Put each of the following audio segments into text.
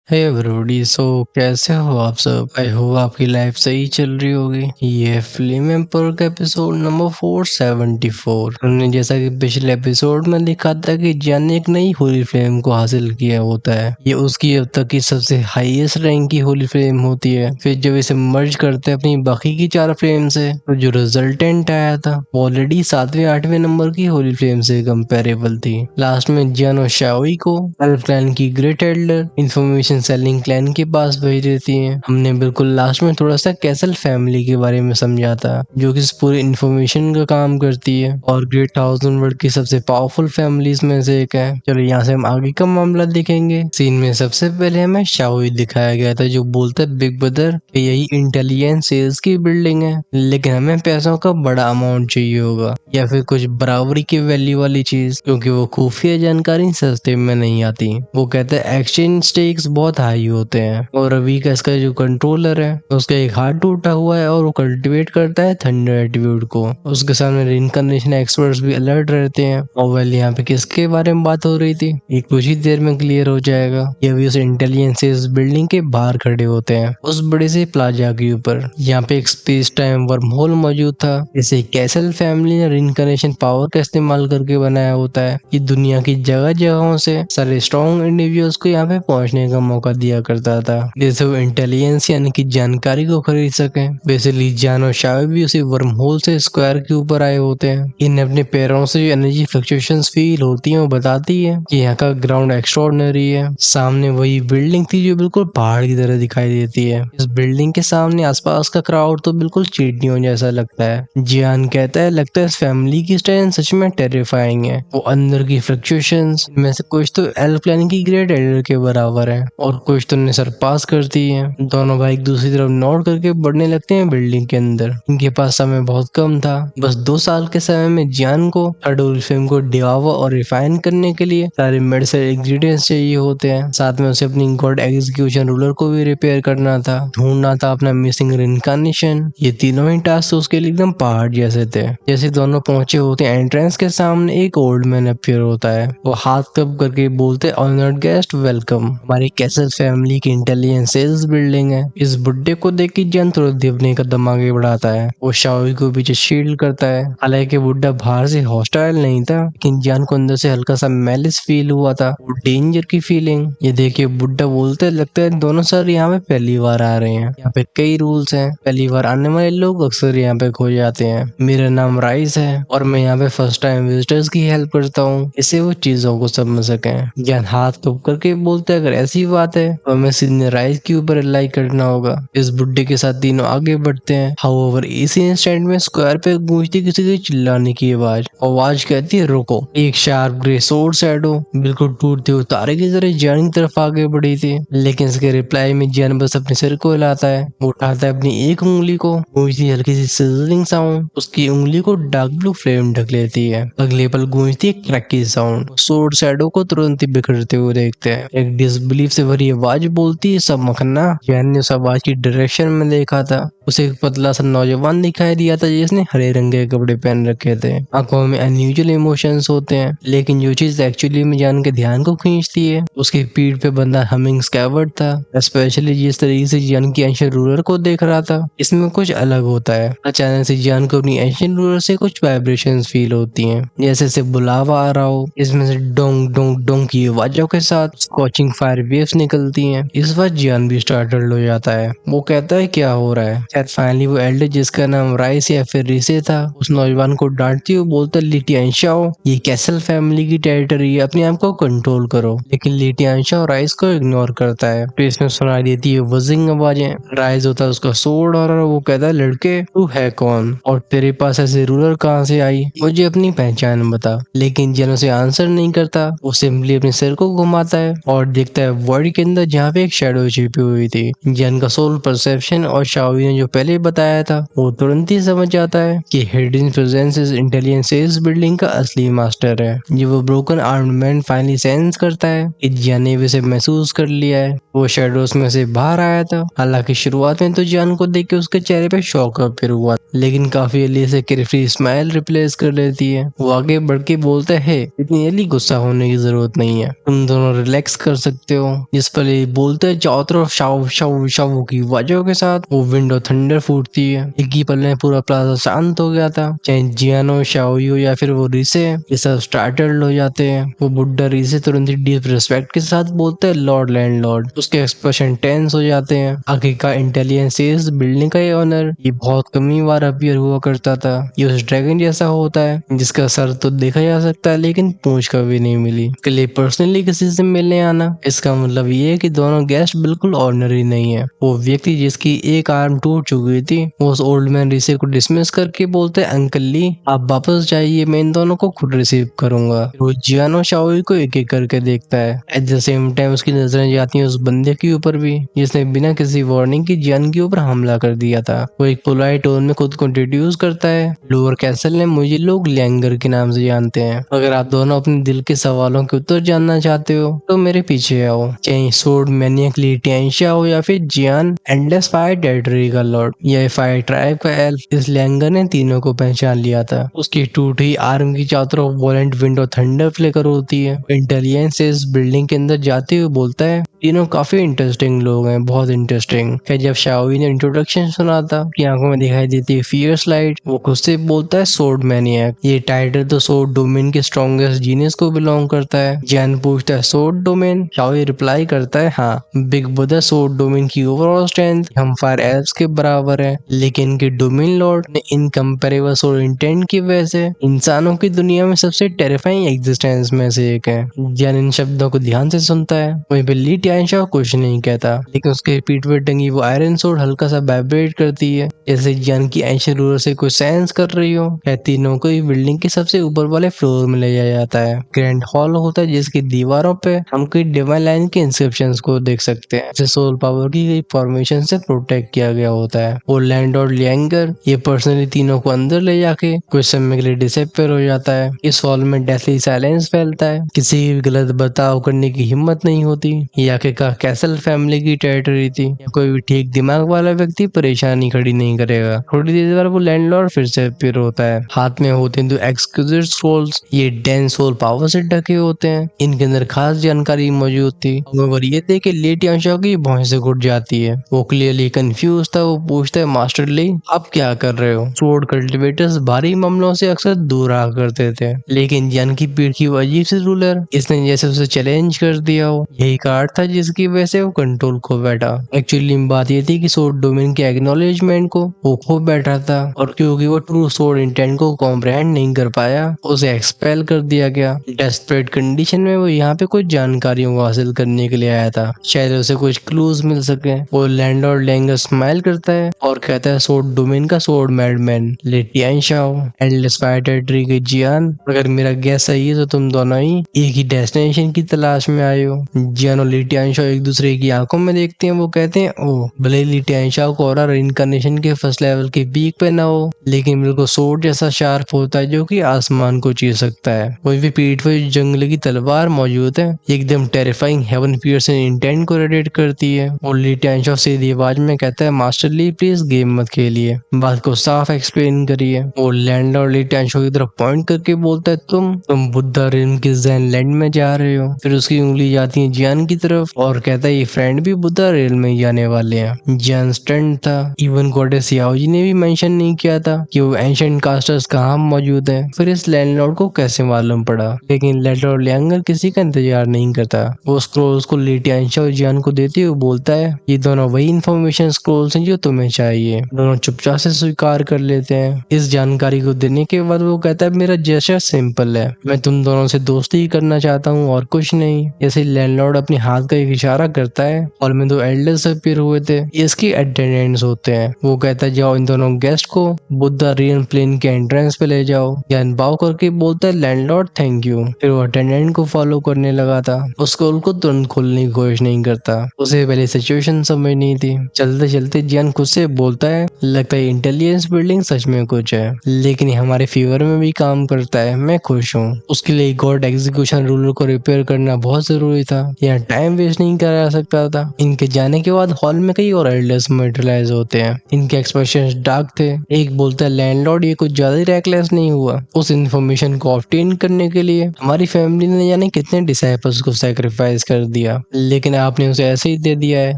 Hey everybody, सो कैसे हो आप सब। आई होप आपकी लाइफ सही चल रही होगी। ये फिल्म एम्पर का एपिसोड नंबर 474। हमने जैसा कि पिछले एपिसोड में देखा था कि जियान ने एक नई होली फ्लेम को हासिल किया होता है। ये उसकी अब तक की सबसे हाईएस्ट रैंक की होली फ्लेम होती है। फिर जब इसे मर्ज करते हैं अपनी बाकी की 4 फ्लेम से, तो जो रिजल्टेंट आया था वो ऑलरेडी 7वें 8वें नंबर की होली फ्लेम से कंपेरेबल थी। लास्ट में जियान और शाओई को एल्फ क्लैन की great Elder information selling clan के पास भेज देती है। हमने बिल्कुल लास्ट में थोड़ा सा कैसल फैमिली के बारे में समझा था, जो कि इस पूरी इंफॉर्मेशन का काम करती है और ग्रेट 1000 वर्ल्ड की सबसे पावरफुल फैमिलीज में से एक है। चलो यहाँ से हम आगे का मामला देखेंगे। सीन में सबसे पहले हमें शाओई दिखाया गया था, जो बोलता है बिग ब्रदर कि यही इंटेलिजेंस सेल्स की बिल्डिंग है, लेकिन हमें पैसों का बड़ा अमाउंट चाहिए होगा या फिर कुछ बराबरी की वैल्यू वाली चीज, क्योंकि वो खुफिया जानकारी सस्ते में नहीं आती। वो कहते हैं एक्सचेंज स्टेक्स बहुत हाई होते हैं और अभी का इसका जो कंट्रोलर है उसका एक हाथ टूटा हुआ है और वो कल्टिवेट करता है थंडर एट्रीब्यूट को। उसके सामने रिइंकार्नेशन एक्सपर्ट्स भी अलर्ट रहते हैं। और वेल यहाँ पे किसके बारे में बात हो रही थी ये कुछ ही देर में क्लियर हो जाएगा। ये भी उस इंटेलिजेंस इस बिल्डिंग के बाहर खड़े होते हैं उस बड़े से प्लाजा के ऊपर। यहाँ पे एक स्पेस टाइम वर्म होल मौजूद था, इसे कैसल फैमिली ने रिइंकार्नेशन पावर का इस्तेमाल करके बनाया होता है। ये दुनिया की जगह जगहों से सारे स्ट्रॉन्ग इंडिविजुअल्स को यहाँ पे पहुंचने का मौका दिया करता था, जैसे वो इंटेलिजेंस यानी कि जानकारी को खरीद सके। बेसिकली जान और शाओ भी उसी वर्म होल से स्क्वायर के ऊपर आए होते हैं। इन्हें अपने पैरों से जो एनर्जी फ्लक्चुएशंस फील होती हैं वो बताती है कि यहाँ का ग्राउंड एक्स्ट्रॉर्डिनरी है। सामने वही बिल्डिंग थी जो बिल्कुल पहाड़ की तरह दिखाई देती है। इस बिल्डिंग के सामने आसपास का क्राउड तो बिल्कुल चींटियों जैसा लगता है। जियान कहता है लगता है इस फैमिली की स्ट्रेंथ सच में टेरिफाइंग है। वो अंदर की फ्लक्चुएशंस में से कुछ तो एल्फ क्लैन की ग्रेट एल्डर के बराबर है और कुछ तो उन्हें सरपास करती है। दोनों भाई एक दूसरी तरफ नोट करके बढ़ने लगते हैं बिल्डिंग के अंदर। इनके पास समय बहुत कम था, बस 2 साल के समय में जियान को थर्ड होली फ्लेम को डिवावा और रिफाइन करने के लिए सारे मेडिसिन इंग्रेडिएंट्स चाहिए होते हैं। साथ में उसे अपनी गॉड एग्जीक्यूशन रूलर को भी रिपेयर करना था, ढूंढना था अपना मिसिंग रिइंकार्नेशन। ये तीनों ही टास्क उसके लिए एकदम पहाड़ जैसे थे। जैसे दोनों पहुंचे होते हैं एंट्रेंस के सामने एक ओल्ड मैन अपीयर होता है। वो हाथ कब करके बोलते ऑनर्ड गेस्ट वेलकम, हमारी कैसल फैमिली की इंटेलिजेंस सेल्स बिल्डिंग है। इस बुड्ढे को देख के जन तुरंत देवने का दिमाग बढ़ाता है। वो शाओई को पीछे शील्ड करता है। हालांकि बुड्ढा बाहर से हॉस्टाइल नहीं था, लेकिन जान को अंदर से हल्का सा मैलिस फील हुआ था, वो डेंजर की फीलिंग। ये देखिए बुड्ढा बोलते लगता है दोनों सर यहाँ पे पहली बार आ रहे हैं, यहाँ पे कई रूल्स हैं, पहली बार आने वाले लोग अक्सर यहाँ पे खो जाते हैं। मेरा नाम राइस है और मैं यहाँ पे फर्स्ट टाइम विजिटर्स की हेल्प करता हूँ, इससे वो चीजों को समझ सके। ज्ञान हाथ कप करके बोलते अगर ऐसी बात है तो हमें सीधे राइस के ऊपर रिलाई करना होगा। इस बुड्ढे के साथ तीनों आगे बढ़ते हैं। हाउएवर इसी इंस्टेंट में स्क्वायर पे गूंजती किसी के चिल्लाने की आवाज कहती है रुको। एक शार्प ग्रे सोर्ड शैडो बिल्कुल टूटते हुए तारे की तरह जियान की तरफ आगे बढ़ी थी, लेकिन इसके रिप्लाई में जियान बस अपने सिर को हिलाता है। वो उठाता है अपनी एक उंगली को, गूंजती हल्की सी सिजलिंग साउंड उसकी उंगली को डार्क ब्लू फ्लेम ढक लेती है। अगले पल गूंजती है क्रैक की साउंड। सोर्ड शैडो को तुरंत ही बिखरते हुए देखते हैं। एक डिसबिलीफ से भरी आवाज बोलती है सब मखना। जैन ने उस आवाज की डायरेक्शन में देखा था। उसे एक पतला सा नौजवान दिखाई दिया था जिसने हरे रंग के कपड़े पहन रखे थे। आंखों में अनयूजुअल इमोशंस होते हैं, लेकिन जो चीज एक्चुअली में जान के ध्यान को खींचती है उसकी पीठ पे बंधा हमिंग स्कैवर्ड था। स्पेशली जिस तरीके से जान की एंशिएंट रूलर को देख रहा था इसमें कुछ अलग होता है। अचानक से जान को अपनी एंशिएंट रूलर से कुछ वाइब्रेशंस फील होती हैं, जैसे बुलावा आ रहा हो। इसमें से डोंग डोंग डोंग की आवाजों के साथ स्कॉचिंग फायर वेव्स निकलती हैं। इस बार जियान भी स्टार्टल्ड हो जाता है। वो कहता है क्या हो रहा है। शायद फाइनली वो एल्डर जिसका नाम राइस या फिर रिसे था उस नौजवान को डांटती हुए बोलता लिटियांशाओ ये कैसल फैमिली की टेरिटरी है, अपने आप को कंट्रोल करो। लेकिन लिटियांशाओ राइस को इग्नोर करता है। तो इसमें सुनाई देती है वजिंग आवाजें। राइस होता है उसका सोर्ड और वो कहता है लड़के तू है कौन और तेरे पास ऐसे रूलर कहाँ से आई, मुझे अपनी पहचान बता। लेकिन जन उसे आंसर नहीं करता, वो सिंपली अपने सिर को घुमाता है और देखता है वर्ल्ड के अंदर जहाँ पे एक शैडो छिपी हुई थी। जन का सोल परसेप्शन और शाओई ने जो पहले बताया था वो तुरंत ही समझ जाता है कि हिडन प्रेजेंस इस इंटेलिजेंस इस बिल्डिंग का असली मास्टर है। ये वो ब्रोकन आर्ममेंट फाइनली सेंस करता है कि जियान ने उसे महसूस कर लिया है। वो शैडोज में से बाहर आया था। हालांकि शुरुआत में तो जियान को देख के उसके चेहरे पे शॉक अपीयर हुआ, लेकिन काफी जल्दी से केयरफ्री स्माइल रिप्लेस कर लेती है। वो आगे बढ़ के बोलते है इतनी जल्दी गुस्सा होने की जरूरत नहीं है, तुम दोनों रिलैक्स कर सकते हो। इस पर ये बोलते हैं चारों तरफ शाव शाव शाव की आवाजों के साथ वो विंडो थंडर फूटती है। एक ही पल में पूरा प्लाजा शांत हो गया था। चाहे जियानो शाओयो या फिर वो रिसे, ये सब स्टार्टल्ड हो जाते हैं। वो बुड्ढा रिसे तुरंत ही डीप रिस्पेक्ट के साथ बोलते हैं लॉर्ड लैंडलॉर्ड। उसके एक्सप्रेशन टेंस हो जाते हैं। आगे का इंटेलिजेंस इस बिल्डिंग का ये ऑनर, ये बहुत कम ही बार अपीयर हुआ करता था। ये उस ड्रैगन जैसा होता है जिसका सर तो देखा जा सकता है लेकिन पूंछ कभी नहीं मिली। इसके लिए पर्सनली किसी से मिलने आना, इसका मतलब ये है कि दोनों गेस्ट बिल्कुल ऑर्डिनरी नहीं है। वो व्यक्ति जिसकी एक आर्म टूट चुकी थी, वो उस ओल्ड मैन रिसे को डिसमिस करके बोलते हैं अंकल ली आप वापस जाइए, मैं इन दोनों को खुद रिसीव करूंगा। वो जियानो शाओई को एक एक करके देखता है। एट द सेम टाइम उसकी नजरें जाती हैं उस बंदे के ऊपर भी जिसने बिना किसी वार्निंग की जियान के ऊपर हमला कर दिया था। वो एक पोलाइट टोन में खुद को इंट्रोड्यूस करता है। लोअर कैसल में मुझे लोग लैंगर के नाम से जानते हैं। अगर आप दोनों अपने दिल के सवालों के उत्तर जानना चाहते हो तो मेरे पीछे आओ। चाहे सोर्ड मैनियक ली टियांशा हो या फिर जियान एंडलेस फायर टेरिटरी का लॉर्ड या फायर ट्राइब का एल्फ, इस लैंगर ने तीनों को पहचान लिया था। उसकी टूटी आर्म की चारों तरफ वॉलेंट विंडो थंडर फ्लेकर होती है। इंटेलिजेंस इस बिल्डिंग के अंदर जाते हुए बोलता है तीनों काफी इंटरेस्टिंग लोग हैं, बहुत इंटरेस्टिंग। फिर जब शाओई ने इंट्रोडक्शन सुना था कि आंखों में दिखाई देती है फियर्स लाइट, वो खुद से बोलता है सोर्ड मैनियक। ये टाइटल तो सोर्ड डोमेन के स्ट्रॉन्गेस्ट जीनियस को बिलोंग करता है। जैन पूछता है सोर्ड डोमेन, शाओई रिप्लाई करता है हाँ, बिग ब्रदर सोर्ड डोमेन की ओवरऑल स्ट्रेंथ हम फायर एल्व्स के बराबर है, लेकिन इनके डोमेन लॉर्ड ने इनकम्पेरेबल सोर्ड इंटेंट की वजह से इंसानों की दुनिया में सबसे टेरिफाइंग एग्जिस्टेंस में से एक है। जैन इन शब्दों को ध्यान से सुनता है। वहीं पे ली टियांशा कुछ नहीं कहता, लेकिन उसके पीठ पे टंगी वो आयरन सोर्ड हल्का सा वाइब्रेट करती है, जैसे जैन की एंशिएंट रूलर से कोई सेंस कर रही हो। तीनों को बिल्डिंग के सबसे ऊपर वाले फ्लोर में ले जाया जाता है। ग्रैंड हॉल होता है जिसकी दीवारों पे हम कोई डिवाइन लाइन के इंस्क्रिप्शंस को देख सकते हैं, जिसे सोल पावर की गई फॉर्मेशन से प्रोटेक्ट किया गया होता है। वो लैंड और लियांगर ये पर्सनली तीनों को अंदर ले जाके कुछ समय के लिए डिसअपीयर हो जाता है। इस हॉल में डेथली साइलेंस फैलता है, किसी भी गलत बर्ताव करने की हिम्मत नहीं होती। याके का कैसल फैमिली की टेरिटरी थी, कोई भी ठीक दिमाग वाला व्यक्ति परेशानी खड़ी नहीं करेगा। थोड़ी देर बाद वो लैंडलॉर्ड फिर से अपीयर होता है। हाथ में होते हैं दो एक्सक्यूजिट स्क्रोल्स, ये डेंस सोल पावर से ढके होते हैं। इनके अंदर खास जानकारी मौजूद थी, मगर ये देख के ली टियांशा की भौं से घुट जाती है। वो क्लियरली कंफ्यूज था। वो पूछता है मास्टर ली आप क्या कर रहे हो? सोर्ड कल्टिवेटर्स भारी मामलों से अक्सर दूर रहा करते थे, लेकिन जन की पीठ की वो अजीब सी रूलर, इसने जैसे उसे चैलेंज कर दिया हो। यही कार्ड था जिसकी वजह से वो कंट्रोल खो बैठा। एक्चुअली बात ये थी कि सोर्ड डोमेन के एक्नॉलेजमेंट को वो खो बैठा था, और क्योंकि वो ट्रू सोर्ड इंटेंट को कॉम्प्रहेंड नहीं कर पाया, उसे एक्सपेल कर दिया गया। डेस्परेट कंडीशन में वो यहाँ पे कुछ जानकारियों को हासिल करने के लिए आया था, शायद उसे कुछ क्लूज मिल सके। वो लैंडलॉर्ड लैंगर स्माइल करता है और कहता है सोर्ड डोमेन का सोर्ड मैडमैन लिटियांशाओ एंडलेस फायर टेरिटरी के जियान, अगर मेरा गैस सही है तो तुम दोनों ही एक ही डेस्टिनेशन की तलाश में आए हो। जियान और लिटियांशाओ एक दूसरे की आंखों में देखते हैं। वो कहते हैं ओह, भले लिटियांशाओ को और इनकारनेशन के फर्स्ट लेवल के पीक पे ना हो, लेकिन बिल्कुल सोर्ड जैसा शार्प होता है जो कि आसमान को चीर सकता है। वही भी पीठ पर जंगल की तलवार मौजूद है, एकदम टेरिफाइंग हेवन फियर्स इंटेंट को रेडिएट करती है। और लिटियांशाओ सीधी आवाज में कहता है मास्टर ली प्लीज गेम मत खेलिए, बात को साफ एक्सप्लेन करिए। वो लैंडलॉर्ड लिटियांशाओ की तरफ पॉइंट करके बोलता है तुम बुद्धा रिम के जैन लैंड में जा रहे हो। फिर उसकी उंगली जाती है जियान की तरफ और कहता है ये फ्रेंड भी बुद्धा रेल में ही जाने वाले हैं। जियान स्टंट था। इवन गॉडेस याओजी ने भी मेंशन नहीं किया था कि वो एंशिएंट कास्टर्स कहाँ मौजूद है। फिर इस लैंडलॉर्ड को कैसे मालूम पड़ा? लेकिन लैंडलॉर्ड लियांगर किसी का इंतजार नहीं करता। वो स्क्रोल्स को लिटियांशा और जियान को देते हुए बोलता है ये दोनों वही इंफॉर्मेशन स्क्रोल्स हैं जो तुम्हें चाहिए। दोनों चुपचाप से स्वीकार कर लेते हैं। इस जानकारी को देने के बाद वो कहता है मेरा जेस्चर सिंपल है, मैं तुम दोनों से दोस्ती ही करना चाहता हूँ और कुछ नहीं। जैसे लैंडलॉर्ड अपने हाथ का एक इशारा करता है और में दो एल्डर्स अपीयर हुए थे, इसकी अटेंडेंट्स होते हैं। वो कहता है जाओ इन दोनों गेस्ट को बुद्धा रियल प्लेन के एंट्रेंस पे ले जाओ। ज्ञान बाव करके बोलता है लैंडलॉर्ड थैंक यू। फिर वो अटेंडेंट को फॉलो करने लगा था। उसको उनको तुरंत खोलने की कोशिश नहीं करता, उसे पहले सिचुएशन समझ नहीं थी। चलते चलते जियान खुद से बोलता है लगता है इंटेलिजेंस बिल्डिंग सच में कुछ है, लेकिन ये हमारे फेवर में भी काम करता है, मैं खुश हूँ। उसके लिए गॉड एग्जीक्यूशन रूलर को रिपेयर करना बहुत जरूरी था, यहाँ टाइम वेस्ट नहीं करा जा सकता था। इनके जाने के बाद हॉल में कई और एल्डर्स मटेरियलाइज होते हैं। इनके एक्सप्रेशंस डार्क थे। एक बोलता है लैंडलॉर्ड ये कुछ ज्यादा ही रेकलेस नहीं हुआ? उस इन्फॉर्मेशन को ऑब्टेन करने के लिए हमारी फैमिली ने जाने कितने डिसाइपल्स को सैक्रिफाइस कर दिया, लेकिन आपने उसे ऐसे ही दे दिया है।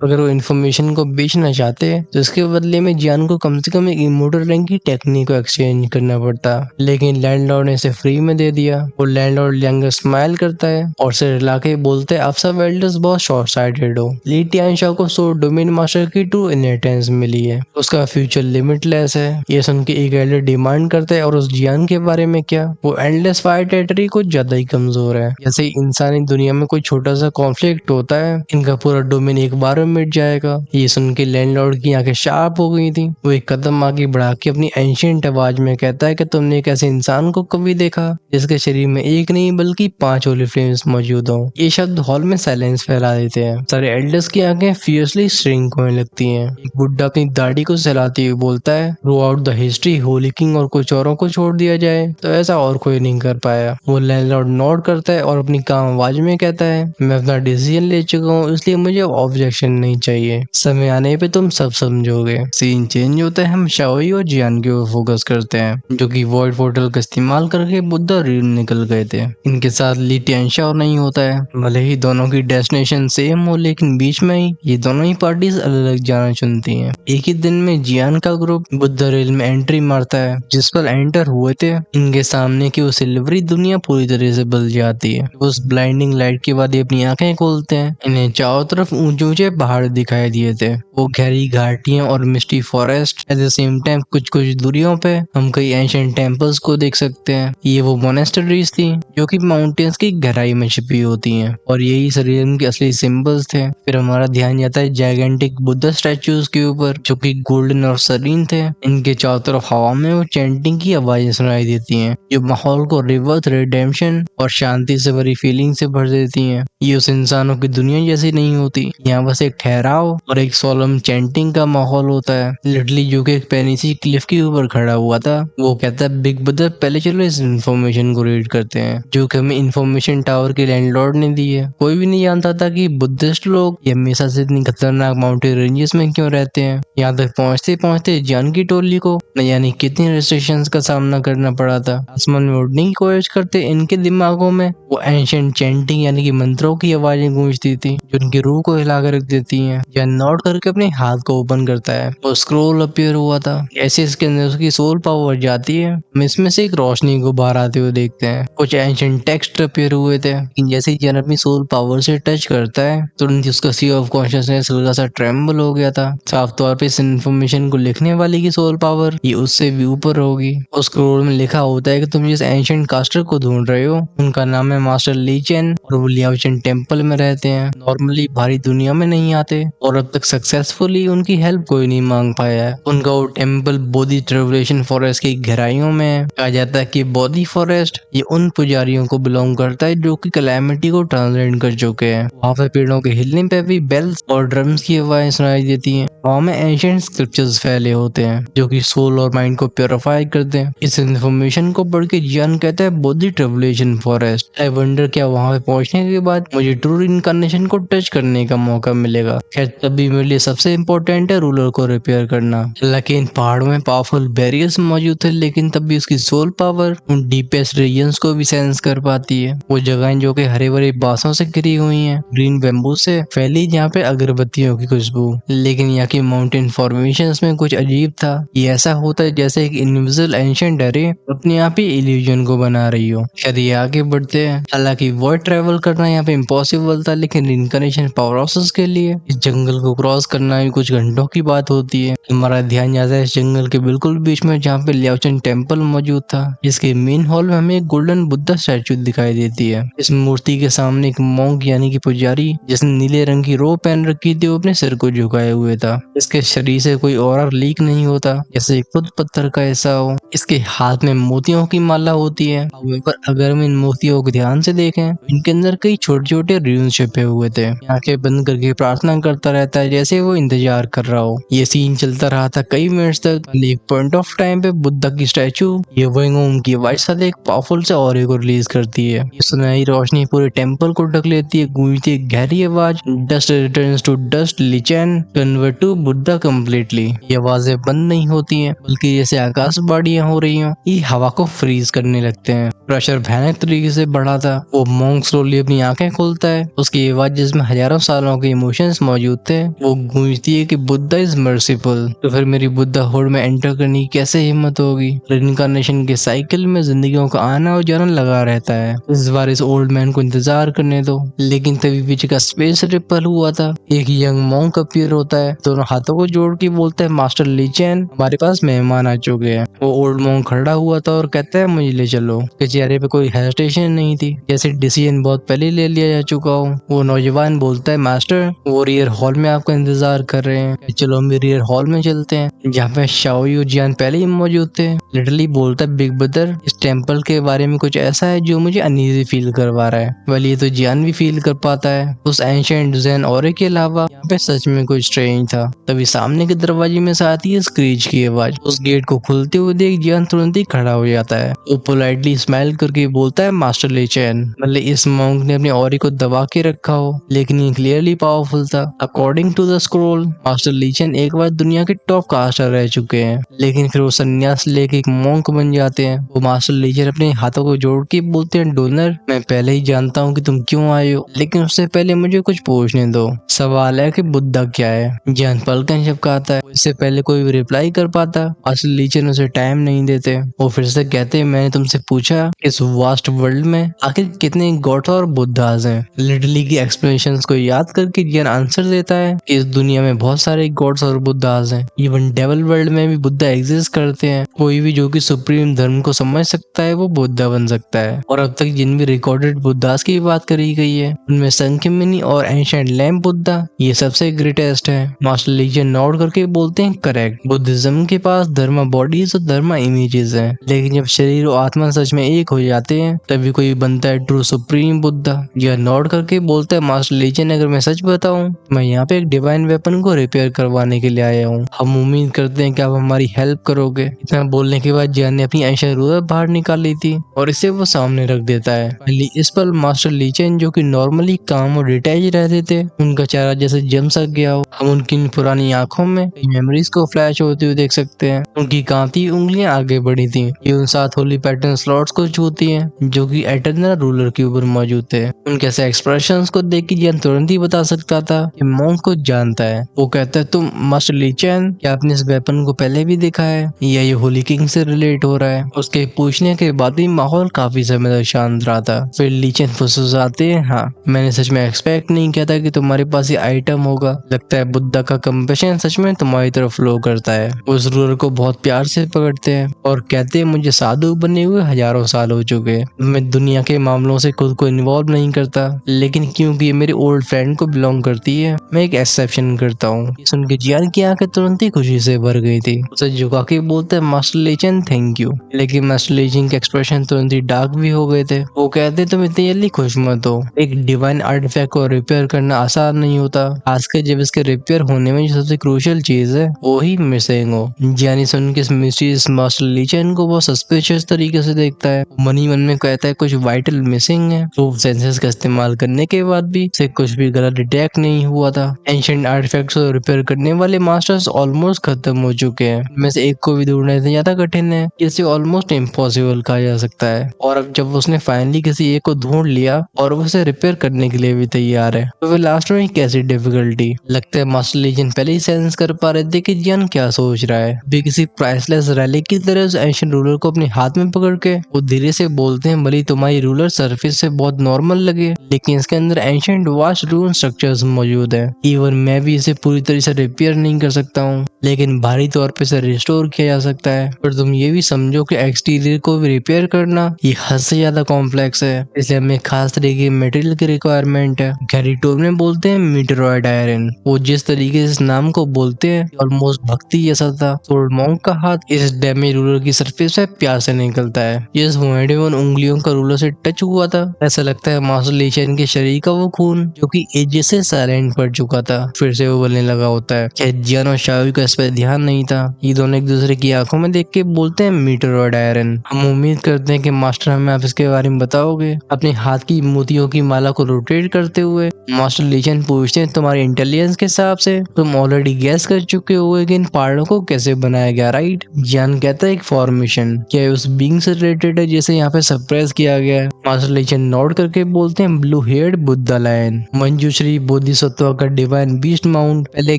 अगर वो इन्फॉर्मेशन को बेचना चाहते तो इसके बदले में जियान को कम से कम एक इमोर्टल रैंक की टेक्निक को एक्सचेंज करना पड़ता, लेकिन लैंडलॉर्ड ने इसे फ्री में दे दिया। वो लैंडलॉर्ड यंग स्माइल करता है और उसे रिला के बोलते हैं, आप सब एल्डर्स बहुत शॉर्ट साइटेड हो। ली टियानशा को सो डोमेन मास्टर की ट्रू इनहेरिटेंस मिली है, उसका फ्यूचर लिमिटलेस है। ये सुन के एक एल्डर डिमांड करता है, और उस जियान के बारे में क्या? वो एंडलेस फायर टेरिटरी कुछ ज्यादा ही कमजोर है। जैसे इंसानी दुनिया में कोई छोटा सा कॉन्फ्लिक्ट होता है, इनका पूरा डोमेन एक बार में मिट जाएगा। ये सुन के लैंडलॉर्ड की आंखें शार्प हो गई थी। वो एक कदम आगे बढ़ा के अपनी एंशिएंट आवाज में कहता है कि तुमने एक ऐसे इंसान को कभी देखा जिसके शरीर में एक नहीं बल्कि 5 होली फ्लेम्स मौजूद हो? ये शब्द हॉल में साइलेंस फैला देते हैं। सारे एल्डर्स की आंखें फियर्सली श्रिंक होने लगती हैं। एक बुड्ढा अपनी दाढ़ी को सहलाते हुए बोलता है, through out the history Holi king और कुछ औरों को छोड़ दिया जाए तो ऐसा और कोई नहीं कर पाया। वो लैंडलॉर्ड नोट करता है और अपनी काम आवाज में कहता है, मैं अपना डिसीजन ले चुका हूँ, इसलिए मुझे ऑब्जेक्शन नहीं चाहिए। समय आने पे तुम सब समझोगे। सीन चेंज होता है, हम शाओई और जियान के ऊपर फोकस करते हैं, जो कि वॉइड पोर्टल का इस्तेमाल करके बुद्धा रील निकल गए थे। इनके साथ ली टियानशा और नहीं होता है। भले ही दोनों की डेस्टिनेशन सेम हो, लेकिन बीच में ही ये दोनों ही पार्टीज अलग अलग जाना चुनती हैं। एक ही दिन में जियान का ग्रुप बुद्धा रील में एंट्री मारता है। जिस पर एंटर हुए थे, इनके सामने की वो सिल्वरी दुनिया पूरी तरह से बदल जाती है। उस ब्लाइंडिंग लाइट के बाद ये अपनी आंखें खोलते हैं। इन्हें चारों तरफ ऊंचे ऊंचे पहाड़ दिखाई दिए थे, वो गहरी घाटियां और misty forest. At the same time कुछ कुछ दूरियों पे हम कई एंशिएंट टेम्पल्स को देख सकते हैं। ये वो मोनेस्टरीज थी जो कि माउंटेन्स की गहराई में छिपी होती हैं, और यही शरीर के असली सिंबल्स थे। फिर हमारा ध्यान जाता है जायगेंटिक बुद्धा स्टैचूज के ऊपर, जो कि गोल्डन और सरीन थे। इनके चारों तरफ हवा में वो चैंटिंग की आवाजें सुनाई देती हैं, जो माहौल को रिवर्थ, रिडेम्पशन और शांति से भरी फीलिंग से भर देती हैं। ये उस इंसानों की दुनिया जैसी नहीं होती, यहाँ बस एक ठहराव और एक सोलम चैंटिंग का माहौल होता है। लिटरली जो कि एक पेनिसी क्लिफ के ऊपर खड़ा हुआ था, वो कहता है, बिग ब्रदर पहले चलो इस इन्फॉर्मेशन को रीड करते हैं, जो कि हमें इन्फॉर्मेशन टावर के लैंडलॉर्ड ने दी है। कोई भी नहीं जानता था कि बुद्धिस्ट लोग ये हमेशा से इतनी खतरनाक माउंटेन रेंजेस में क्यों रहते हैं। यहाँ तक पहुँचते पहुँचते जान की टोली को न यानी कितनी रेस्ट्रिक्शंस का सामना करना पड़ा था। आसमान में उड़ने की कोशिश करते इनके दिमागों में वो एंशिएंट चैंटिंग यानी कि मंत्रों की आवाजें गूंजती थी, जो उनकी रूह को हिला कर रख देती हैं। या नॉट करके अपने हाथ को ओपन करता है, वो स्क्रोल अपीयर हुआ था। ऐसे इसके अंदर उसकी सोल पावर जाती है। हम इसमें से एक रोशनी को बाहर आते हुए देखते हैं। कुछ एंशिएंट टेक्स्ट अपीयर हुए थे, लेकिन जैसे ही जन अपनी सोल पावर से टच करता है, तुरंत उसका सी ऑफ कॉन्शियसनेस हल्का सा ट्रेम्बल हो गया था। साफ तौर पे इस इन्फॉर्मेशन को लिखने वाले की सोल पावर ये उससे भी ऊपर होगी। उस स्क्रोल में लिखा होता है कि तुम जिस एंशिएंट कास्टर को ढूंढ रहे हो, उनका नाम है मास्टर ली चेन, और वो लियाओचेन टेम्पल में रहते हैं। नॉर्मली भारी दुनिया में नहीं आते, और अब तक सक्सेसफुली उनकी हेल्प कोई नहीं मांग पाया है। उनका वो टेम्पल बोधि ट्रेवलेशन फॉरेस्ट की गहराइयों में है। कहा जाता है कि बोधि फॉरेस्ट ये उन पुजारियों को बिलोंग करता है जो कि कैलेमिटी को ट्रांसलेट कर चुके हैं। वहाँ पे पेड़ों के हिलने पे भी बेल्स और ड्रम्स की आवाजें सुनाई देती हैं। वहाँ में एंशिएंट स्क्रिप्चर्स फैले होते हैं, जो कि सोल और माइंड को प्योरीफाई करते हैं। इस इन्फॉर्मेशन को पढ़ के जियान कहता है, बोधि ट्रेवलेशन फॉरेस्ट। आई वंडर क्या वहाँ पे पहुँचने के बाद मुझे ट्रू इनकारनेशन को टच करने का मौका मिलेगा। खैर तभी मेरे लिए सबसे इम्पोर्टेंट है रूलर को रिपेयर करना। हालांकि इन पहाड़ों में पावरफुल बैरियर्स मौजूद थे, लेकिन तब भी उसकी सोल पावर उन डीपेस्ट रीजन्स को भी सेंस कर पाती है। वो जगहें जो कि हरे भरे बांसों से घिरी हुई हैं, ग्रीन बैम्बू से फैली, जहाँ पे अगरबत्तियों की खुशबू। लेकिन यहाँ की माउंटेन फॉर्मेशंस में कुछ अजीब था। ये ऐसा होता है जैसे एक इनविजिबल एंशिएंट एरे अपने आप ही इल्यूजन को बना रही हो। शायद ये आगे बढ़ते हैं। हालांकि वॉइड ट्रेवल करना यहाँ पे इम्पॉसिबल था, लेकिन इनकारनेशन पावर प्रोसेस के लिए इस जंगल को क्रॉस करना भी कुछ घंटों की बात होती है। हमारा ध्यान जाता है इस जंगल के बिल्कुल बीच में, जहाँ पे लियाओचेन टेम्पल मौजूद था। इसके मेन हॉल में हमें एक गोल्डन बुद्धा स्टैचू दिखाई देती है। इस मूर्ति के सामने एक मॉन्क यानी कि पुजारी, जिसने नीले रंग की रोब पहन रखी थी, वो अपने सिर को झुकाए हुए था। इसके शरीर से कोई और लीक नहीं होता, जैसे खुद पत्थर का ऐसा हो। इसके हाथ में मोतियों की माला होती है। पर अगर हम इन मोतियों को ध्यान से देखें, इनके अंदर कई छोटे छोटे र्यून छिपे हुए थे। आंखें बंद करके प्रार्थना करता रहता है, जैसे वो इंतजार कर रहा हो। ये सीन चलता रहा था कई मिनट्स तक। एक पॉइंट ऑफ टाइम पे बुद्धा की स्टैचू ये विंगोम की वाइट साथ एक पावरफुल से ऑरे को रिलीज करती है। ये सुनहरी रोशनी पूरे टेंपल को ढक लेती है। गूंजती एक गहरी आवाज, dust returns to dust, Li Chen convert to Buddha completely. ये आवाजें बंद नहीं होती हैं, बल्कि जैसे आकाशवाणियां हो रही हो। ये हवा को फ्रीज करने लगते हैं। प्रेशर भयानक तरीके से बढ़ा था। वो मॉन्क स्लोली अपनी आंखें खोलता है उसकी आवाज जिसमें हजारों सालों के इमोशंस मौजूद थे वो गूंजती है कि बुद्धा इज मर्सीफुल। तो फिर मेरी बुद्धा हुड में एंटर करने की कैसे हिम्मत होगी। रिइंकार्नेशन के साइकिल में जिंदगियों का आना और जाना लगा रहता है। इस बार इस ओल्ड मैन को इंतजार करने दो। लेकिन तभी पीछे का स्पेस रिपल हुआ था। एक यंग मॉन्क अपीयर होता है, दोनों हाथों को जोड़ के बोलता है मास्टर ली चैन हमारे पास मेहमान आ चुके हैं। वो ओल्ड मॉन्क खड़ा हुआ था और कहता है मुझे ले चलो। उसके चेहरे पे कोई हेजिटेशन नहीं थी, जैसे डिसीजन बहुत पहले ले लिया जा चुका हो। वो नौजवान बोलता है मास्टर वो रियर हॉल में आपका इंतजार कर रहे हैं। चलो हम रियर हॉल में चलते हैं जहाँ पे शाओयू जियान पहले ही मौजूद थे। लिटरली बोलता है बिग ब्रदर इस टेम्पल के बारे में कुछ ऐसा है जो मुझे अनईजी फील करवा रहा है। वेल ये तो जियान भी फील कर पाता है। उस एंशिएंट ज़ेन ऑरे के अलावा यहाँ पे सच में कुछ स्ट्रेंज था। तभी सामने के दरवाजे में से आती है स्क्रीच की आवाज। उस गेट को खुलते हुए देख जियान तुरंत ही खड़ा हो जाता है। वो पोलाइटली स्माइल करके बोलता है मास्टर ली चैन। मतलब इस मॉन्क ने अपने ऑरे को दबा के रखा हो, लेकिन ये क्लियरली पावरफुल था। According to the scroll master ली चैन एक बार दुनिया के टॉप कास्टर रह चुके हैं, लेकिन फिर वो संन्यास लेके एक मॉन्क बन जाते हैं। वो मास्टर ली चैन अपने हाथों को जोड़ के बोलते हैं डोनर मैं पहले ही जानता हूँ कि तुम क्यों आए हो, लेकिन उससे पहले मुझे कुछ पूछने दो। सवाल है कि बुद्धा क्या है। जियान पलकन झपकाता है। इससे पहले कोई भी रिप्लाई कर पाता। मास्टर ली चैन उसे टाइम नहीं देते। वो फिर से कहते हैं मैंने तुमसे पूछा इस वास्ट वर्ल्ड में आखिर कितने गॉड्स और बुद्धास हैं। लिटरली की एक्सप्लेनेशंस को याद करके जियान आंसर देता है कि इस दुनिया में बहुत सारे गॉड्स और बुद्धास हैं। इवन डेवल वर्ल्ड में भी बुद्धा एग्जिस्ट करते हैं। कोई भी जो कि सुप्रीम धर्म को समझ सकता है वो बुद्धा बन सकता है। और अब तक जिन भी रिकॉर्डेड बुद्धास की बात करी गई है उनमें संख्यमिनी और एंशिएंट लैम्प बुद्धा ये सबसे ग्रेटेस्ट है। मास्टर ली चैन नोट करके बोलते हैं करेक्ट। बुद्धिज्म के पास धर्मा बॉडीज और धर्मा इमेजेस हैं, लेकिन जब शरीर और आत्मा सच में एक हो जाते हैं तभी कोई बनता है ट्रू सुप्रीम बुद्धा। यह नोट करके बोलता है मास्टर ली चैन अगर मैं सच बताऊं मैं यहाँ पे एक डिवाइन वेपन को रिपेयर करवाने के लिए आया हूँ। हम उम्मीद करते हैं कि आप हमारी हेल्प करोगे। इतना बोलने के बाद जियान ने अपनी एंशिएंट रूलर बाहर निकाल ली थी और इसे वो सामने रख देता है। पहले इस पल मास्टर ली चैन जो कि नॉर्मली काम और डिटैच रहते थे उनका चेहरा जैसे जम सा गया हो। हम उनकी पुरानी आंखों में मेमोरीज को फ्लैश होते हुए देख सकते हैं। उनकी कांपती उंगलियां आगे बढ़ी थी। ये उन 7 होली पैटर्न स्लॉट्स को छूती हैं जो कि एटर्नल रूलर के ऊपर मौजूद थे। उनके ऐसे एक्सप्रेशंस को देख के जियान तुरंत ही बता सकता था कि मॉन्क को जानता है। वो कहता है तुम मास्टर ली चैन क्या आपने इस वेपन को पहले भी देखा है या ये होली किंग से रिलेट हो रहा है। उसके पूछने के बाद भी माहौल काफी समय तक शांत रहा था। फिर ली चैन फुसफुसाते हैं हाँ मैंने सच में एक्सपेक्ट नहीं किया था कि तुम्हारे पास ये आइटम होगा। लगता है बुद्धा का कंपैशन सच में तुम्हारी तरफ फ्लो करता है। उस रूलर को बहुत प्यार से पकड़ते हैं और कहते हैं मुझे साधु बने हुए हजारों साल हो चुके हैं। मैं दुनिया के मामलों से खुद को इन्वॉल्व नहीं करता, लेकिन क्योंकि ये मेरी ओल्ड फ्रेंड को बिलोंग करती है मैं एक एक्सेप्शन करता हूँ। सुन के जियान की आंखें तुरंत ही खुशी से भर गई थी। उसे झुका के बोलते हैं master Lee Chan thank you. लेकिन मास्टर ली चैन के एक्सप्रेशन तुरंत ही डार्क भी हो गए थे। वो कहते तुम इतनी जल्दी खुश मत हो। एक डिवाइन आर्टिफैक्ट को रिपेयर करना आसान नहीं होता, खासकर जब इसके रिपेयर होने में जो सबसे क्रूशियल चीज है वो ही मिसिंग हो। जियानी सुन के मिस्टीरियस मास्टर ली चैन को बहुत सस्पिशियस तरीके से देखता है। मनी मन में कहता है कुछ वाइटल मिसिंग है। प्रूफ सेंसेस का इस्तेमाल करने के बाद भी से कुछ भी गलत डिटेक्ट नहीं हुआ था। एंशिएंट आर्टिफैक्ट्स को रिपेयर करने वाले मास्टर्स ऑलमोस्ट खत्म हो चुके हैं। इनमें से एक को भी ढूंढना इतना ज्यादा कठिन है जिसे ऑलमोस्ट इम्पॉसिबल कहा जा सकता है। और अब जब उसने फाइनली किसी एक को ढूंढ लिया और उसे रिपेयर करने के लिए भी तैयार है तो फिर लास्ट में कैसी डिफिकल्टी। लगता है मास्टर ली चैन पहले ही सेंस कर पा रहे थे कि जियान क्या सोच रहा है। भी किसी प्राइसलेस रैलिक की तरह उस एंशिएंट रूलर को अपने हाथ में पकड़ के वो धीरे से बोलते हैं भले तुम्हारी रूलर सरफेस से बहुत नॉर्मल लगे लेकिन इसके अंदर एंशिएंट वास्ट रून स्ट्रक्चर्स मौजूद है। इवन मैं भी इसे पूरी तरह से रिपेयर नहीं कर सकता हूँ, लेकिन भारी तौर पे इसे रिस्टोर किया जा सकता है। पर तुम ये भी समझो कि एक्सटीरियर को भी रिपेयर करना ये हद से ज्यादा कॉम्प्लेक्स है, इसलिए हमें खास तरीके के मटेरियल की रिक्वायरमेंट है। गैरीटोर में बोलते हैं मीटेरॉइड आयरन। वो जिस तरीके से इस नाम को बोलते हैं ऑलमोस्ट भक्ति जैसा था। सोल्ड मॉन्क का हाथ इस डैमेज रूलर की सरफेस से प्यार से निकलता है। जिस मोमेंट में उन उंगलियों का रूलर से टच हुआ था ऐसा लगता है मास्टर ली चैन के शरीर का वो खून जो कि एजेस से साइलेंट पड़ चुका था फिर से उबलने लगा होता है। क्या जियान और शाओयू का इस पर ध्यान नहीं था। ये दोनों एक दूसरे की आंखों में देख के बोलते हैं मीटेरॉइड आयरन। हम उम्मीद करते हैं कि मास्टर हमें आप इसके बारे में बताओगे। अपने हाथ की मोतियों की माला को रोटेट करते हुए मास्टर ली चैन पूछते हैं तुम्हारे इंटेलिजेंस के हिसाब से तुम ऑलरेडी गैस कर चुके हो कि इन पहाड़ों को कैसे बनाया गया राइट। जियान कहता है एक फॉर्मेशन क्या उस बीइंग से रिलेटेड है जिसे यहाँ पे सरप्राइज किया गया है। मास्टर ली चैन नोट करके बोलते हैं blue head Buddha lion. Manjushri Bodhisattva का डिवाइन बीस्ट माउंट पहले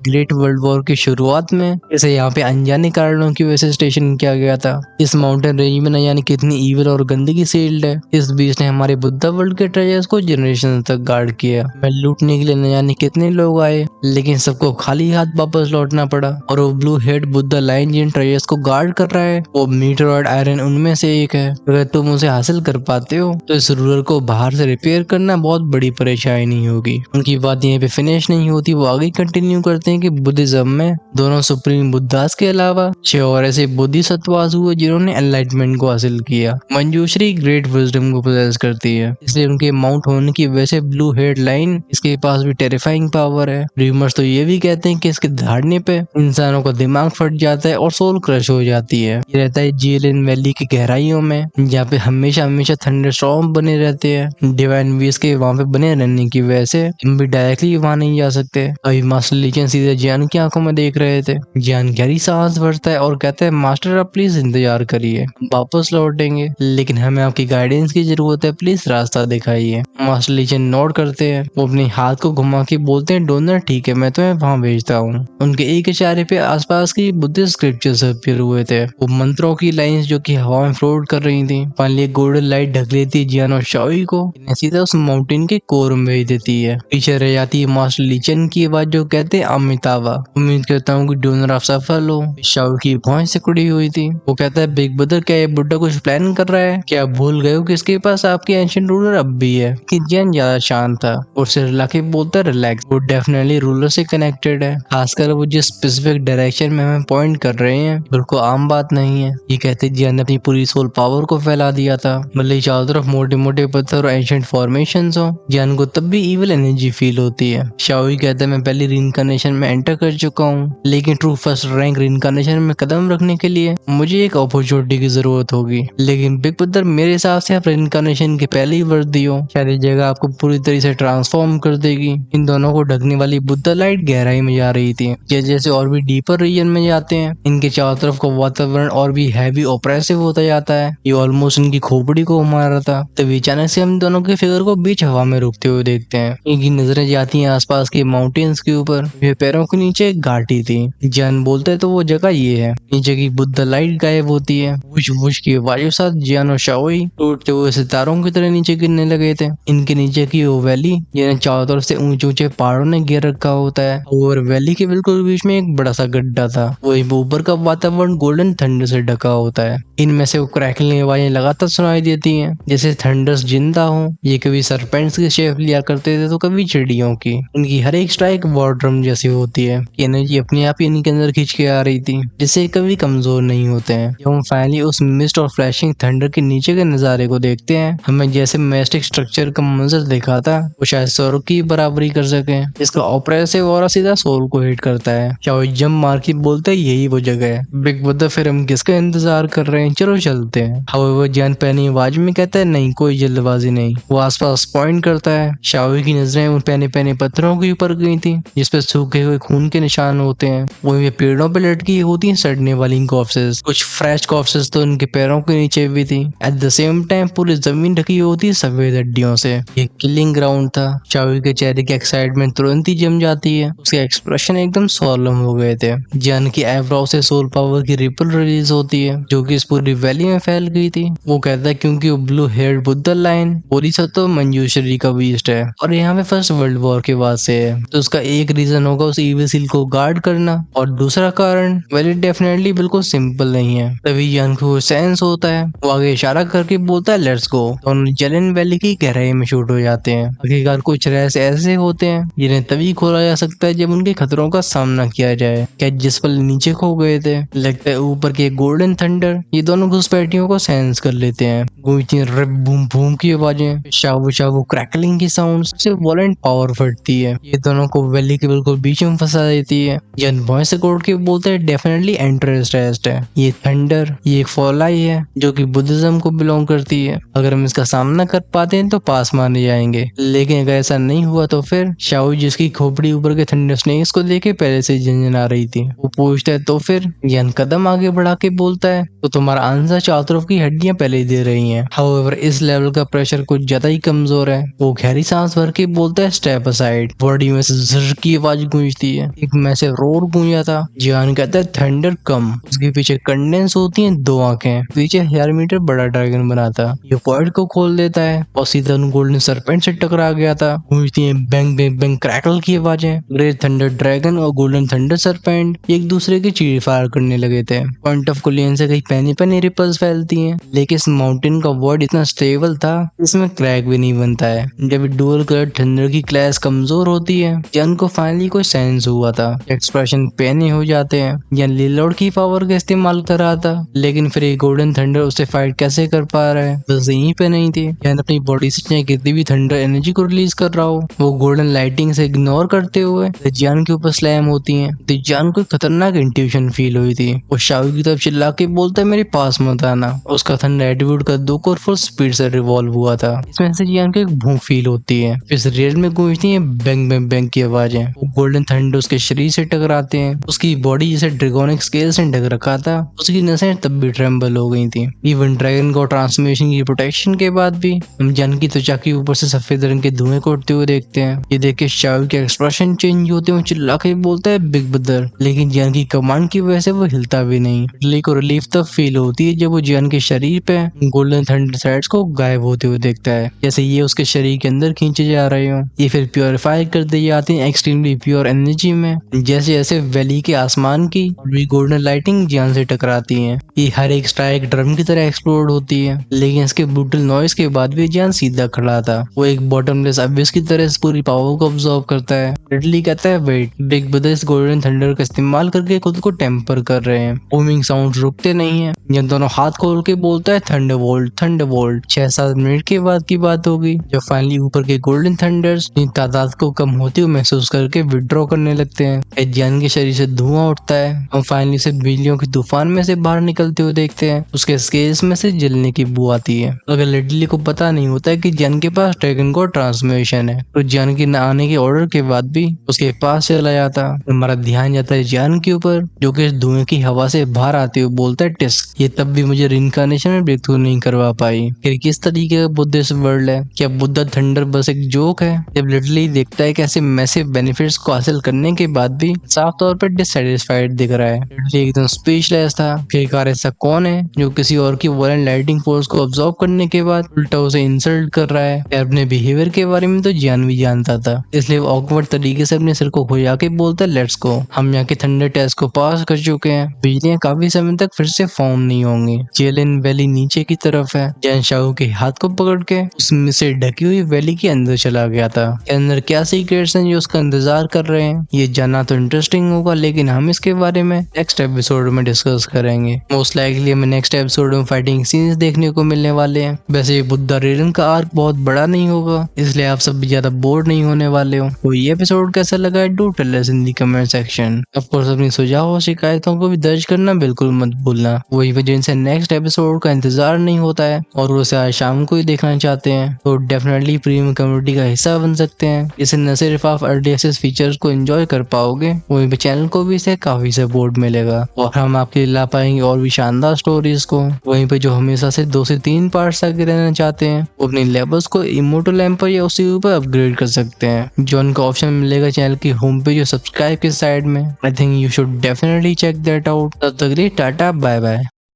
ग्रेट वर्ल्ड वॉर की शुरुआत में इसे यहाँ पे अनजाने कारणों की वजह से स्टेशन किया गया था। इस माउंटेन रेंज में न जाने कितनी ईविल और गंदगी सील्ड है। इस बीस्ट ने हमारे बुद्धा वर्ल्ड के ट्रेजर्स को जनरेशन तक गार्ड किया। मैं लूटने के लिए न जाने कितने लोग आए, लेकिन सबको खाली हाथ वापस लौटना पड़ा। और वो ब्लू हेड बुद्धा लायन जिन ट्रेजर्स को गार्ड कर रहा है वो मीटरॉइड आयरन उनमें से एक है। अगर तुम उसे हासिल कर पाते हो तो इस रूलर को बाहर से रिपेयर करना बहुत बड़ी परेशानी नहीं होगी। उनकी बात यहीं पे फिनिश नहीं होती, वो आगे कंटिन्यू करते हैं कि बुद्धिज्म में दोनों सुप्रीम बुद्धास के अलावा 6 और ऐसे बोधिसत्वास हुए जिन्होंने एनलाइटमेंट को हासिल किया। मंजूश्री ग्रेट विजडम को पोजेस करती है, इसलिए उनके माउंट होने की वजह से ब्लू हेड लाइन इसके पास भी टेरिफाइंग पावर है। रूमर्स तो ये भी कहते हैं कि इसके धाड़ने पे इंसानों का दिमाग फट जाता है और सोल क्रश हो जाती है। ये रहता है जेलिन वैली की गहराइयों में, जहाँ पे हमेशा हमेशा थंडर स्टॉर्म बने रहते हैं। डिवाइन वीस के वहाँ पे बने रहने की वजह से हम भी डायरेक्टली वहाँ नहीं जा सकते। अभी मास्टर लीचन सीधे जियान की आंखों में देख रहे थे। जियान गहरी सांस भरता है और कहता है, मास्टर आप प्लीज इंतजार करिए, वापस लौटेंगे, लेकिन हमें आपकी गाइडेंस की जरूरत है, प्लीज रास्ता दिखाइए। मास्टर लीचन नोट करते हैं, वो अपने हाथ को घुमा के बोलते हैं, डोनर ठीक है, मैं तुम्हें वहाँ भेजता हूँ। उनके एक इशारे पे आसपास की बुद्धिस्ट स्क्रिप्चर्स अपीयर हुए थे, वो मंत्रों की लाइंस जो कि हवा में फ्लोट कर रही थी। फाइनली गोल्डन लाइट ढक लेती जियान और शाओई को, इन्हें सीधा उस माउंटेन के कोर में भेज देती है। पीछे रह जाती है मास्टर लीचन की आवाज जो कहते हैं, अमितावा, उम्मीद करता हूँ कि डोनर आप सफल हो। शाओई की भौं सिकुड़ी हुई थी। वो कहता है, बिग ब्रदर क्या ये बुड्ढा कुछ प्लान कर रहा है? क्या आप भूल गए हो कि इसके पास आपकी एंशिएंट रूलर अब भी है? कि जियान ज्यादा शांत था और सिर हिला के बोलता है, रिलैक्स, वो डेफिनेटली रूलर से कनेक्टेड है, खासकर वो जिस स्पेसिफिक डायरेक्शन में हमें पॉइंट कर रहे हैं बिल्कुल आम बात नहीं है। ये कहते जियान ने अपनी पूरी सोल पावर को फैला दिया था, भले ही चारों तरफ मोटे मोटे पत्थर और एंशिएंट फॉर्मेशंस हो, जियान को तब भी इविल एनर्जी फील होती है। शाओई कहता है, मैं पहली रीइंकार्नेशन में एंटर कर चुका हूँ, लेकिन ट्रू फर्स्ट रैंक रीइंकार्नेशन में कदम रखने के लिए मुझे एक अपॉर्चुनिटी की जरूरत होगी। लेकिन बिग ब्रदर मेरे हिसाब से आप रीइंकार्नेशन के पहले ही वर्दी हो, शायद ये जगह आपको पूरी तरह से ट्रांसफॉर्म कर देगी। इन दोनों को ढकने वाली बुद्धा लाइट गहराई में जा रही थी। जैसे जैसे और भी डीपर रीजन में जाते हैं, इनके चारों तरफ का वातावरण और भी हैवी ऑप्रेसिव होता जाता है। ये ऑलमोस्ट इनकी खोपड़ी को घुमा रहा था। तभी अचानक से हम दोनों के फिगर को बीच हवा में रुकते हुए देखते हैं। इनकी नजरें जाती हैं आसपास के माउंटेन्स के ऊपर। ये पैरों के नीचे एक घाटी थी। जियान बोलते है, तो वो जगह ये है। नीचे की बुद्धा लाइट गायब होती है। वुश वुश की आवाज़ों के साथ जियान और शाओई टूटते हुए सितारों की तरह नीचे गिरने लगे थे। इनके नीचे की वो वैली जिन्हें चारों तरफ से ऊंचे ऊंचे पहाड़ों ने घेर रखा होता है, और वैली के बिल्कुल बीच में एक बड़ा सा गड्ढा था। वही ऊपर का वातावरण गोल्डन थंडर से ढका होता है। इनमें से वो क्रैकलिंग आवाजें लगातार सुनाई देती हैं, जैसे थंडर्स जिंदा हो। ये कभी सरपेंट्स की शेप लिया करते थे तो कभी चिड़ियों की। इनकी हर एक स्ट्राइक वॉर ड्रम जैसी होती है। एनर्जी अपने आप ही इनके अंदर खींच के आ रही थी, जिससे कभी कमजोर नहीं होते हैं। जब हम फाइनली उस मिस्ट और फ्लैशिंग थंडर के नीचे के नजारे को देखते हैं, हमें जैसे मैस्टिक स्ट्रक्चर का मंजर दिखा था वो शायद स्वर्ग की बराबरी कर सके। इसका ऑपरेसिव ऑरा सीधा सोल को हिट करता है। शाओई जंप मार के बोलते हैं, यही वो जगह है। बिग ब्रदर, फिर हम किसका इंतजार कर रहे हैं, चलो चलते हैं। हाउएवर जियान पैनी आवाज में कहता है, नहीं कोई जल्दबाजी नहीं। वो आसपास पॉइंट करता है। शाओई की नजरें उन पैने पैने पत्थरों के ऊपर गई थी जिसपे सूखे हुए खून के निशान होते हैं। वो ये पेड़ों पे लटकी होती हैं सड़ने वाली कॉर्प्सेस। कुछ फ्रेश कॉर्प्सेस तो उनके पैरों के नीचे भी थी। एट द सेम टाइम पूरी जमीन ढकी होती सफेद हड्डियों से। ये किलिंग ग्राउंड था। शाओई के चेहरे की एक्साइटमेंट तुरंत ही जम जाती है। उसके एक्सप्रेशन एकदम सोलम हो गए थे। जियान की आईब्रो से सोल पावर की रिपल रिलीज होती है जो कि इस पूरी वैली में फैल गई थी। वो कहता है, क्योंकि वो blue hair Buddha lion Bodhisattva Manjushri का बीस्ट है और यहाँ पे फर्स्ट वर्ल्ड वॉर के बाद से है, तो उसका एक रीजन होगा उस ईविल सील को गार्ड करना, और दूसरा कारण वेल डेफिनेटली बिल्कुल सिंपल नहीं है। तभी जियान को सेंस होता है। वो आगे इशारा करके बोलता है, लेट्स गो। दोनों जेलिन वैली की गहराई में शूट हो जाते हैं। आखिरकार कुछ रहस्य ऐसे होते हैं जिन्हें तभी खोला जा सकता है जब उनके खतरों का सामना किया जाए। क्या जिस पल नीचे खो गए थे, लगता है ऊपर के गोल्डन थंडर ये दोनों घुसपैठियों को सेंस कर लेते हैं। गूंजती रिप बूम बूम की आवाजें, शावू शावू क्रैकलिंग की साउंड से वॉलेंट पावर फटती है। ये दोनों को वैली के बिल्कुल बीच में फंसा देती है। जन वॉइस से कोड के बोलते हैं, डेफिनेटली एंट्रेंस टेस्ट है। ये थंडर ये एक फॉलाई है जो कि बुद्धिज्म को बिलोंग करती है। अगर हम इसका सामना कर पाते हैं तो पास माने जाएंगे, लेकिन अगर ऐसा नहीं हुआ तो फिर। शाओ जिसकी खोपड़ी ऊपर के थंडर स्नेक्स को देखे पहले से झंझना रही थी, वो पूछता है, तो फिर। जन कदम आगे बढ़ा के बोलता है, तो तुम्हारा आंसर चारों तरफ की हड्डियां पहले ही दे रही हैं। हाउएवर इस लेवल का प्रेशर कुछ ज्यादा ही कमजोर है। वो गहरी सांस भर के बोलता है स्टेप असाइड। बॉडी में से झर की आवाज गूंजती है, एक मैसिव रोर गूंजा था। जियान कहता है थंडर कम। उसके पीछे कंडेंस होती हैं 2 आंखें, पीछे 1000 मीटर बड़ा ड्रैगन बना था। ये पॉइंट को खोल देता है और सीधा गोल्डन सरपेंट से टकरा गया था। गूंजती है बैंग बैंग बैंग क्रैकल की आवाजें। ग्रेट थंडर ड्रैगन और गोल्डन थंडर सरपेंट एक दूसरे की चीर फायर करने लगे थे। पॉइंट ऑफ कोलियन से कई पैनी पैनी रिपल्स फैलती हैं, लेकिन इस माउंटेन का वर्ड इतना स्टेबल था इसमें क्रैक भी नहीं बनता है। जब डुअल कलर थंडर की क्लैश कमजोर होती है, जन को फाइनली कोई सेंस हुआ था। एक्सप्रेशन पैनी हो जाते हैं। जन लिलॉर्ड की पावर का इस्तेमाल कर रहा था, लेकिन फिर ये गोल्डन थंडर उससे फाइट कैसे कर पा रहा है, बस यहीं पे नहीं थी। जन अपनी बॉडी से चाहे कितनी भी थंडर एनर्जी को रिलीज कर रहा हो, वो गोल्डन लाइटिंग से इग्नोर करते हुए जान के ऊपर स्लैम होती है। तो जान को खतरनाक इंट्यूशन फील हुई थी। वो शाओ की तरफ चिल्ला के बोलता है मेरे पास मत आना। उसका थंडर एटीट्यूड का 2 कोर फुल स्पीड से रिवॉल्व हुआ था। इसमें से जान को एक भूख फील होती है। इस रेल में गूंजती है बैंग बैंग बैंग की आवाजें। वो गोल्डन थंडर उसके शरीर से टकराते हैं। उसकी बॉडी जैसे ड्रैगोनिक स्केल से ढक रखा था, उसकी नसें तब भी ट्रेम्बल हो गई थी। इवन ड्रैगन को ट्रांसफॉर्मेशन की प्रोटेक्शन के बाद भी हम जान की त्वचा के ऊपर से सफेद रंग के धुएं को उड़ते हुए देखते हैं। ये देख के शाओ के एक्सप्रेशन चेंज होते हुए चिल्ला के बोलता है बिग ब्रदर, लेकिन जान की कमांड की वजह से वो हिलता भी नहीं। ली को रिलीफ तब फील होती है जब वो जान के शरीर पे गोल्डन थंडर साइड्स को गायब होते हुए देखता है, जैसे ये उसके शरीर के अंदर खींचे जा रहे हो। ये फिर प्योरीफाई कर दिए जाते हैं एक्सट्रीमली प्योर एनर्जी में। जैसे जैसे वैली के आसमान की गोल्डन लाइटिंग जान से टकराती है, ये हर एक स्ट्राइक ड्रम की तरह एक्सप्लोड होती है। लेकिन इसके ब्रूटल नॉइस के बाद भी जान सीधा खड़ा था। वो एक बॉटमलेस अबिस की तरह इस पूरी पावर को ऑब्जर्व करता है। रिडली कहता है वेट, बिग ब्रदर इस गोल्डन थंडर का इस्तेमाल करके खुद को टेम्पर कर रहे हैं। बूमिंग साउंड रुकते नहीं है। जब दोनों हाथ खोल के बोलता है थंडरबोल्ट थंडरबोल्ट। 6-7 मिनट के बाद की बात होगी जब फाइनली ऊपर के गोल्डन थंडर्स अपनी तादाद को कम होते हुए महसूस करके विड्रॉ करने लगते हैं। जान के शरीर से धुआं उठता है। हम फाइनली से बिजलियों के तूफान में से बाहर निकलते हुए देखते हैं। उसके स्केल्स में से जलने की बू आती है। अगर लिडली को पता नहीं होता है कि जान के पास ड्रैगन को ट्रांसफॉर्मेशन है, तो जान के न आने के ऑर्डर के बाद भी उसके पास चला जाता। हमारा ध्यान जाता है जान के ऊपर, जो कि धुएं की हवा से बाहर आते हुए बोलता है टिस्क, ये तब भी मुझे रिइंकार्नेशन में ब्रेक थ्रू नहीं करवा पाई। फिर किस तरीके का बुद्धिस्ट वर्ल्ड है? क्या बुद्धा थंडर बस एक जोक है? जब लिटरली देखता है कि ऐसे मैसिव बेनिफिट्स को हासिल करने के बाद भी साफ तौर पर डिससैटिस्फाइड दिख रहा है। लिटरली एकदम स्पीचलेस था। आखिरकार ऐसा कौन है जो किसी और की वॉलेंट लाइटिंग फोर्स को ऑब्जर्व करने के बाद उल्टा उसे इंसल्ट कर रहा है? अपने बिहेवियर के बारे में तो जान भी जानता था, इसलिए वो ऑकवर्ड तरीके से अपने सिर को खुजा के बोलता है लेट्स गो, हम यहाँ के थंडर टेस्ट को पास कर चुके हैं। बिजलियां काफी समय तक फिर से फॉर्म नहीं होंगी। जेलिन वैली नीचे की तरफ है। जैन शाओ के हाथ को पकड़ के उसमें से ढकी हुई वैली के अंदर चला गया था। अंदर क्या सीक्रेट्स हैं जो उसका इंतजार कर रहे हैं, ये जानना तो इंटरेस्टिंग होगा, लेकिन हम इसके बारे में नेक्स्ट एपिसोड में डिस्कस करेंगे। मोस्ट लाइकली हमें नेक्स्ट एपिसोड में फाइटिंग सीन्स देखने को मिलने वाले हैं। वैसे बुद्धा रेडन का आर्क बहुत बड़ा नहीं होगा, इसलिए आप सब भी ज्यादा बोर नहीं होने वाले हो। तो ये एपिसोड कैसा लगा है do tell us in the comment section. Of course अपनी सुझाव और शिकायतों को भी दर्ज करना बिल्कुल मत भूलना। वही वजह जिनसे नेक्स्ट एपिसोड का इंतजार नहीं होता है और वो आज शाम को ही देखना चाहते हैं, तो डेफिनेटली प्रीमियम कम्युनिटी का हिस्सा बन सकते हैं। इससे न सिर्फ आप अर्ली एक्सेस फीचर्स को एंजॉय कर पाओगे, वहीं पे चैनल को भी इससे काफी सपोर्ट मिलेगा और हम आपके लिए ला पाएंगे और भी शानदार स्टोरीज को। वहीं पे जो हमेशा से 2 से 3 पार्ट्स आगे रहना चाहते हैं, वो अपने लेवल्स को इमोर्टल एम्पर या उससे ऊपर अपग्रेड कर सकते हैं, जो उनका ऑप्शन मिलेगा चैनल की होम पेज और सब्सक्राइब के साइड में। I think you should definitely check that out. तब तक के लिए टाटा बाय बाय।